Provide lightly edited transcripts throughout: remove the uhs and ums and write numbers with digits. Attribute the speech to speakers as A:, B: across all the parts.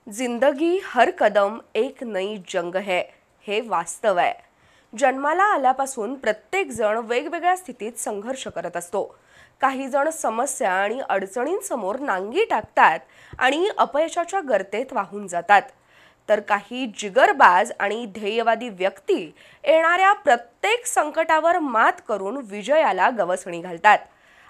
A: जिंदगी हर कदम एक नई जंग है, हे वास्तव आहे। जन्माला आल्यापासून प्रत्येक जण वेगवेगळ्या स्थितीत संघर्ष करत असतो। काही जण समस्या आणि अडचणींसमोर नांगी टाकतात आणि अपयशाच्या गर्तेत वाहून जातात, तर काही जिगरबाज आणि ध्येयवादी व्यक्ती येणाऱ्या प्रत्येक संकटावर मात करून विजयाला गवसणी घालतात।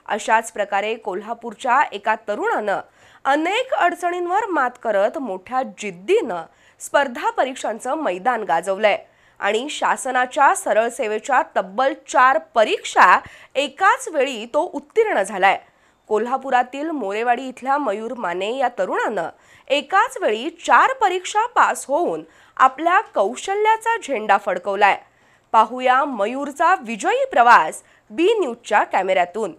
A: अशाच प्रकारे कोल्हापूरच्या एका तरुणानं अनेक अडचणींवर मात करत मोठ्या जिद्दीनं स्पर्धा परीक्षांचं मैदान गाजवलंय आणि शासनाच्या सरळ सेवेच्या तब्बल 4 परीक्षा एकाच वेळी तो उत्तीर्ण झालाय। कोल्हापुरातील मोरेवाडी इथल्या मयूर माने या तरुणानं एकाच वेळी 4 परीक्षा पास होऊन आपल्या कौशल्याचा झेंडा फडकवलाय। पाहूया मयूरचा विजयी प्रवास बी न्यूजच्या कॅमेऱ्यातून।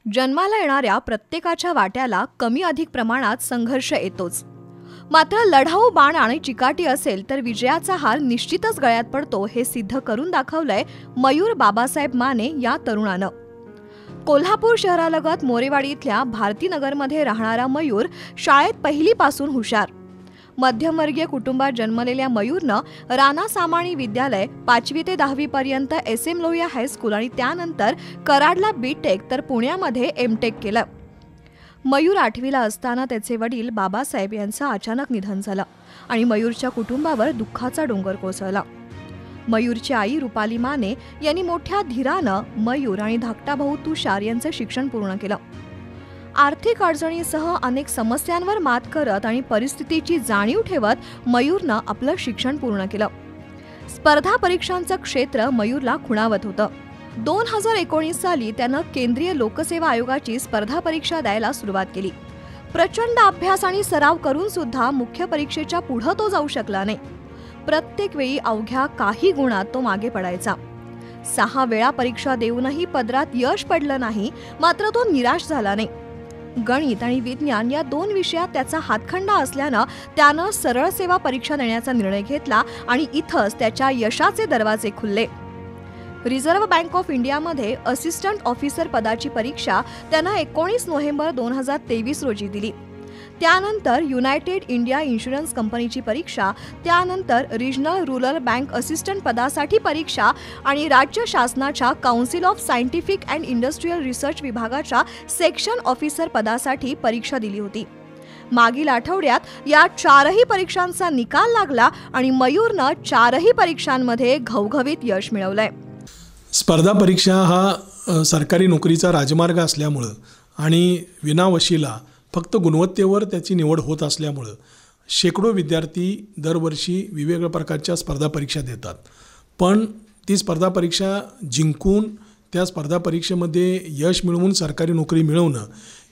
B: जन्माला येणाऱ्या प्रत्येकाच्या वाट्याला कमी अधिक प्रमाणात संघर्ष येतोच, मात्र लढाऊ बाण आणि चिकाटी असेल तर विजयाचा हार निश्चितच गळ्यात पडतो, हे सिद्ध करून दाखवलंय मयूर बाबासाहेब माने या तरुणानं। कोल्हापूर शहरालगत मोरेवाडी इथल्या भारतीनगरमध्ये राहणारा मयूर शाळेत पहिलीपासून हुशार। मध्यमवर्गीय कुटुंबात जन्मलेल्या मयूरनं राणा सामाणी विद्यालय 5वी ते 10वी पर्यंत SM लोहिया हायस्कूल आणि त्यानंतर कराडला B.Tech तर पुण्यामध्ये M.Tech केलं। मयूर 8वीला असताना त्याचे वडील बाबासाहेब यांचं अचानक निधन झालं आणि मयूरच्या कुटुंबावर दुःखाचा डोंगर कोसळला। मयूरची आई रुपाली माने यांनी मोठ्या धीरानं मयूर आणि धाकटा भाऊ तुषार यांचं शिक्षण पूर्ण केलं। आर्थिक अडचणींसह अनेक समस्यांवर मात करत आणि परिस्थितीची जाणीव ठेवत मयूरनं आपलं शिक्षण पूर्ण केलं। स्पर्धा परीक्षांचं क्षेत्र मयूरला खुणावत होतं। 2019 साली त्यानं केंद्रीय लोकसेवा आयोगाची स्पर्धा परीक्षा द्यायला सुरुवात केली। प्रचंड अभ्यास आणि सराव करून सुद्धा मुख्य परीक्षेच्या पुढे तो जाऊ शकला नाही। प्रत्येक वेळी अवघ्या काही गुणात तो मागे पडायचा। 6 वेळा परीक्षा देऊनही पदरात यश पडलं नाही, मात्र तो निराश झाला नाही। गणित आणि विज्ञान या 2 विषयात त्याचा हातखंडा असल्यानं त्यानं सरळ सेवा परीक्षा देण्याचा निर्णय घेतला आणि इथंच त्याच्या यशाचे दरवाजे खुलले। रिझर्व्ह बँक ऑफ इंडियामध्ये असिस्टंट ऑफिसर पदाची परीक्षा त्यानं 19 नोव्हेंबर 2023 रोजी दिली। त्यानंतर युनायटेड इंडिया इन्शुरन्स कंपनीची परीक्षा, त्यानंतर रिजनल रूरल बँक असिस्टंट पदासाठी परीक्षा आणि राज्य शासनाच्या council of scientific and industrial research विभागाच्या सेक्शन ऑफिसर पदासाठी परीक्षा दिली होती। मागील आठवड्यात या 4ही परीक्षांचा निकाल लागला आणि मयूरनं 4ही परीक्षांमध्ये घवघवीत यश मिळवलंय।
C: स्पर्धा परीक्षा हा सरकारी नोकरीचा राजमार्ग असल्यामुळं आणि विनावशिला फक्त गुणवत्तेवर त्याची निवड होत असल्यामुळं शेकडो विद्यार्थी दरवर्षी वेगवेगळ्या प्रकारच्या स्पर्धा परीक्षा देतात। पण ती स्पर्धा परीक्षा जिंकून त्या स्पर्धा परीक्षेमध्ये यश मिळवून सरकारी नोकरी मिळवणं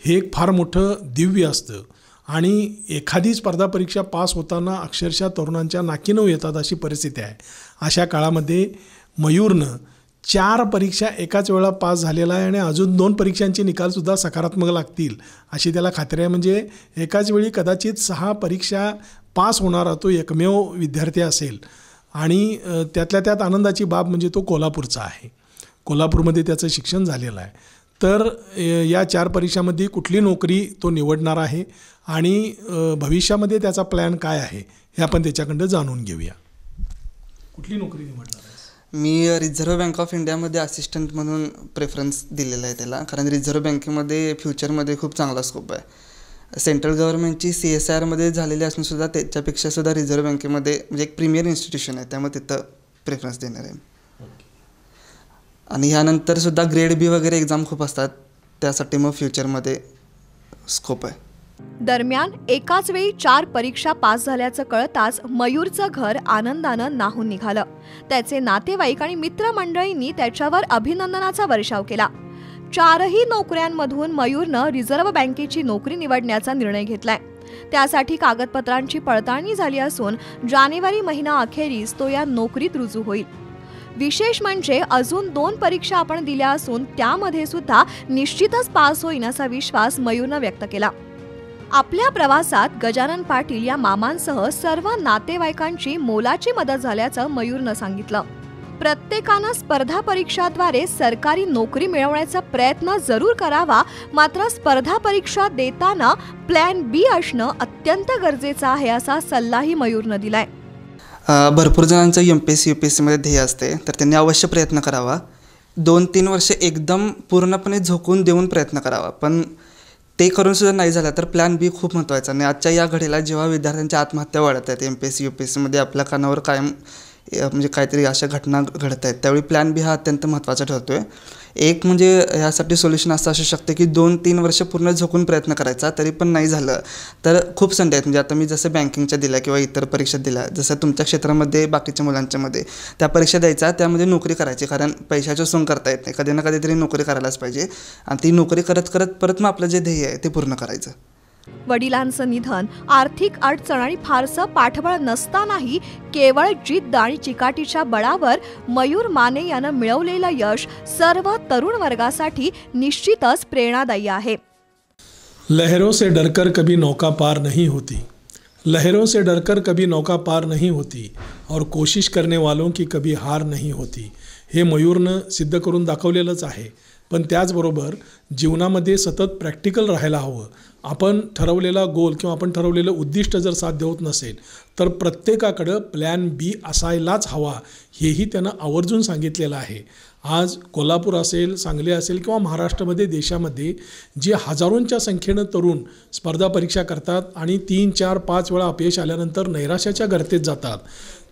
C: हे एक फार मोठं दिव्य असतं आणि एखादी स्पर्धा परीक्षा पास होताना अक्षरशः तरुणांच्या नाकीनऊ येतात अशी परिस्थिती आहे। अशा काळामध्ये मयूरनं 4 परीक्षा एकाच वेळा पास झालेला आहे आणि अजून 2 परीक्षांचे निकालसुद्धा सकारात्मक लागतील अशी त्याला खात्री आहे। म्हणजे एकाच वेळी कदाचित 6 परीक्षा पास होणारा तो एकमेव विद्यार्थी असेल आणि त्यातल्या त्यात आनंदाची बाब म्हणजे तो कोल्हापूरचा आहे। कोल्हापूरमध्ये त्याचं शिक्षण झालेलं आहे। तर या 4 परीक्षांमध्ये कुठली नोकरी तो निवडणार आहे आणि भविष्यामध्ये त्याचा प्लॅन काय आहे हे आपण त्याच्याकडं जाणून घेऊया। कुठली नोकरी निवडणार आहे?
D: मी रिझर्व्ह बँक ऑफ इंडियामध्ये असिस्टंट म्हणून प्रेफरन्स दिलेला आहे त्याला, कारण रिझर्व्ह बँकेमध्ये फ्युचरमध्ये खूप चांगला स्कोप आहे। सेंट्रल गव्हर्नमेंटची CSIRमध्ये झालेली असूनसुद्धा त्याच्यापेक्षासुद्धा रिझर्व्ह बँकेमध्ये म्हणजे एक प्रीमियर इन्स्टिट्यूशन आहे, त्यामुळे तिथं प्रेफरन्स देणार आहे। आणि ह्यानंतरसुद्धा ग्रेड B वगैरे एक्झाम खूप असतात, त्यासाठी मग फ्युचरमध्ये स्कोप आहे।
B: दरम्यान एकाच वेळी 4 परीक्षा पास झाल्याचं कळताच मयूरचं घर आनंदानं न्हाऊन निघालं। त्याचे नातेवाईक आणि मित्रमंडळींनी त्याच्यावर अभिनंदनाचा वर्षाव केला। 4ही नोकऱ्यांमधून मयूरनं रिझर्व्ह बँकेची नोकरी निवडण्याचा निर्णय घेतलाय। त्यासाठी कागदपत्रांची पडताळणी झाली असून जानेवारी महिना अखेरीस तो या नोकरीत रुजू होईल। विशेष म्हणजे अजून 2 परीक्षा आपण दिल्या असून त्यामध्ये सुद्धा निश्चितच पास होईल असा विश्वास मयूरनं व्यक्त केला। आपल्या प्रवासात गजानन पाटील या मामांसह सर्व नातेवाईकांची मोलाची मदत झाल्याचं मयूरनं सांगितलं। प्रत्येकानं स्पर्धा परीक्षाद्वारे सरकारी नोकरी मिळवण्याचा प्रयत्न जरूर करावा, मात्र स्पर्धा परीक्षा देताना प्लॅन बी असणं अत्यंत गरजेचं आहे, असा सल्लाही मयूरनं दिलाय.
D: भरपूर जणांचं MPSC UPSC मध्ये ध्येय असते, तर त्यांनी अवश्य प्रयत्न करावा. 2-3 वर्ष एकदम पूर्णपणे झोकून देऊन प्रयत्न करावा. पण ते करून सुद्धा नाही झालं तर प्लॅन बी खूप महत्त्वाचा. आणि आजच्या या घडीला जेव्हा विद्यार्थ्यांच्या आत्महत्या वाढत आहेत, MPSC UPSC मध्ये आपल्या कानावर कायम म्हणजे काहीतरी अशा घटना घडत आहेत, त्यावेळी प्लॅन बी हा अत्यंत महत्त्वाचा ठरतो आहे. एक म्हणजे यासाठी सोल्युशन असं असू शकतं की 2-3 वर्ष पूर्ण झोकून प्रयत्न करायचा, तरी पण नाही झालं तर खूप संधी आहेत. म्हणजे आता मी जसं बँकिंगच्या दिल्या किंवा इतर परीक्षा दिल्या, जसं तुमच्या क्षेत्रामध्ये बाकीच्या मुलांच्यामध्ये त्या परीक्षा द्यायचा, त्यामध्ये नोकरी करायची. कारण पैशाचं सोंग करता येत नाही, कधी ना कधीतरी नोकरी करायलाच पाहिजे. आणि ती नोकरी करत करत परत मग आपलं जे ध्येय आहे ते पूर्ण करायचं.
B: वडिलांचं निधन, आर्थिक अडचण आणि फारसं पाठबळ नसतानाही केवळ जिद्द आणि चिकाटीच्या बळावर मयूर माने यानं मिळवलेलं यश सर्व तरुण वर्गासाठी निश्चितच प्रेरणादायी आहे.
C: लहरों से डरकर कभी नौका पार नहीं होती, लहरों से डरकर कभी नौका पार नहीं होती और कोशिश करने वालों की कभी हार नहीं होती. हे मयूरनं सिद्ध करून दाखवलेलंच आहे. पण त्याचबरोबर जीवनामध्ये सतत प्रॅक्टिकल राहायला हवं. आपण ठरवलेला गोल किंवा आपण ठरवलेलं उद्दिष्ट जर साध्य होत नसेल तर प्रत्येकाकडं प्लॅन बी असायलाच हवा, हेही त्यानं आवर्जून सांगितलेलं आहे. आज कोल्हापूर असेल, सांगली असेल किंवा महाराष्ट्रामध्ये, देशामध्ये जे हजारोंच्या संख्येनं तरुण स्पर्धा परीक्षा करतात आणि 3, 4, 5 वेळा अपयश आल्यानंतर नैराश्याच्या गर्तेत जातात,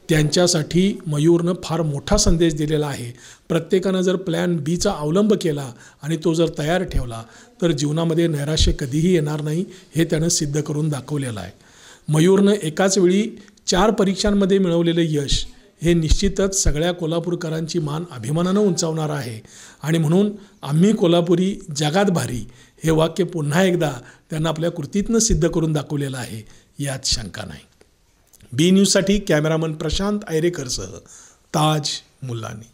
C: त्यांच्यासाठी मयूरनं फार मोठा संदेश दिलेला आहे. प्रत्येकानं जर प्लॅन बीचा अवलंब केला आणि तो जर तयार ठेवला तर जीवनामध्ये नैराश्य कधीही येणार नाही, हे त्यानं सिद्ध करून दाखवलेलं आहे. मयूरनं एकाच वेळी 4 परीक्षांमध्ये मिळवलेलं यश हे निश्चितच सगळ्या कोल्हापूरकरांची मान अभिमानानं उंचावणार आहे. आणि म्हणून आम्ही कोल्हापुरी जगात भारी हे वाक्य पुन्हा एकदा त्यांना आपल्या कृतीतनं सिद्ध करून दाखवलेलं आहे, यात शंका नाही. बी न्यूजसाठी कॅमेरामन प्रशांत आयरेकरसह ताज मुल्लानी.